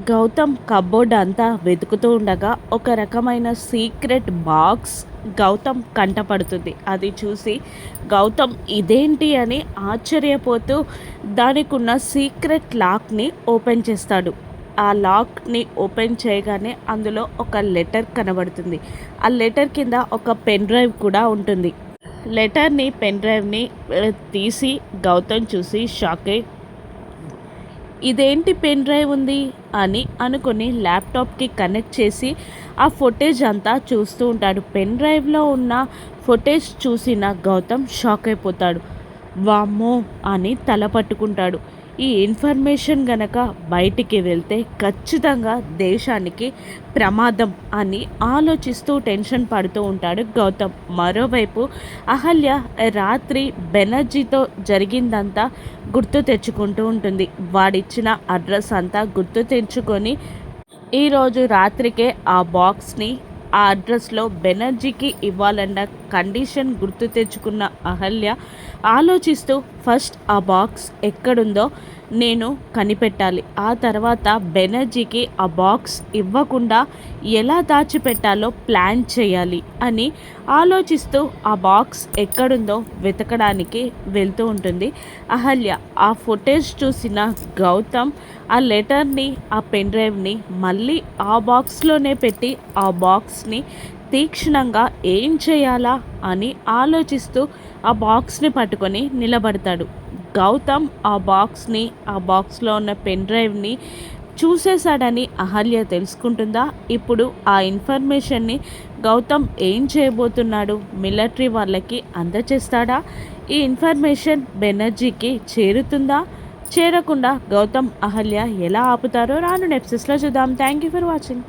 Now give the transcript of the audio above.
Gautam cupboard అంతా వెతుకుతూ ఉండగా ఒక రకమైన సీక్రెట్ బాక్స్ గౌతమ్ కంటపడుతుంది. అది చూసి గౌతమ్ ఇదేంటి అని ఆశ్చర్యపోతూ దానికున్న సీక్రెట్ లాక్ని ఓపెన్ చేస్తాడు. ఆ లాక్ని ఓపెన్ చేయగానే అందులో ఒక లెటర్ కనబడుతుంది. ఆ లెటర్ కింద ఒక పెన్ డ్రైవ్ కూడా ఉంటుంది. లెటర్ని పెన్ డ్రైవ్ని తీసి గౌతమ్ చూసి షాక్ అయి ఇదేంటి పెన్ డ్రైవ్ ఉంది అని అనుకుని ల్యాప్టాప్కి కనెక్ట్ చేసి ఆ ఫుటేజ్ అంతా చూస్తూ ఉంటాడు. పెన్ డ్రైవ్లో ఉన్న ఫుటేజ్ చూసిన గౌతమ్ షాక్ అయిపోతాడు. వామ్మో అని తల పట్టుకుంటాడు. ఈ ఇన్ఫర్మేషన్ గనక బయటికి వెళ్తే ఖచ్చితంగా దేశానికి ప్రమాదం అని ఆలోచిస్తూ టెన్షన్ పడుతూ ఉంటాడు గౌతమ్. మరోవైపు అహల్య రాత్రి బెనర్జీతో జరిగిందంతా గుర్తు తెచ్చుకుంటూ ఉంటుంది. వాడిచ్చిన అడ్రస్ అంతా గుర్తు తెచ్చుకొని ఈరోజు రాత్రికే ఆ బాక్స్ని ఆ అడ్రస్లో బెనర్జీకి ఇవ్వాలన్న కండిషన్ గుర్తు తెచ్చుకున్న అహల్య ఆలోచిస్తూ ఫస్ట్ ఆ బాక్స్ ఎక్కడుందో నేను కనిపెట్టాలి, ఆ తర్వాత బెనర్జీకి ఆ బాక్స్ ఇవ్వకుండా ఎలా దాచిపెట్టాలో ప్లాన్ చేయాలి అని ఆలోచిస్తూ ఆ బాక్స్ ఎక్కడుందో వెతకడానికి వెళ్తూ ఉంటుంది అహల్య. ఆ ఫుటేజ్ చూసిన గౌతమ్ ఆ లెటర్ని ఆ పెన్ డ్రైవ్ని మళ్ళీ ఆ బాక్స్లోనే పెట్టి ఆ బాక్స్ని తీక్షణంగా ఏం చేయాలా అని ఆలోచిస్తూ ఆ బాక్స్ని పట్టుకొని నిలబడతాడు. గౌతమ్ ఆ బాక్స్ని ఆ బాక్స్లో ఉన్న పెన్ డ్రైవ్ని చూసేశాడని అహల్య తెలుసుకుంటుందా? ఇప్పుడు ఆ ఇన్ఫర్మేషన్ని గౌతమ్ ఏం చేయబోతున్నాడు? మిలిటరీ వాళ్ళకి అందచేస్తాడా? ఈ ఇన్ఫర్మేషన్ బెనర్జీకి చేరుతుందా? చేరకుండా గౌతమ్ అహల్య ఎలా ఆపుతారో రాను ఎపిసోడ్స్లో చూద్దాం. Thank you for watching.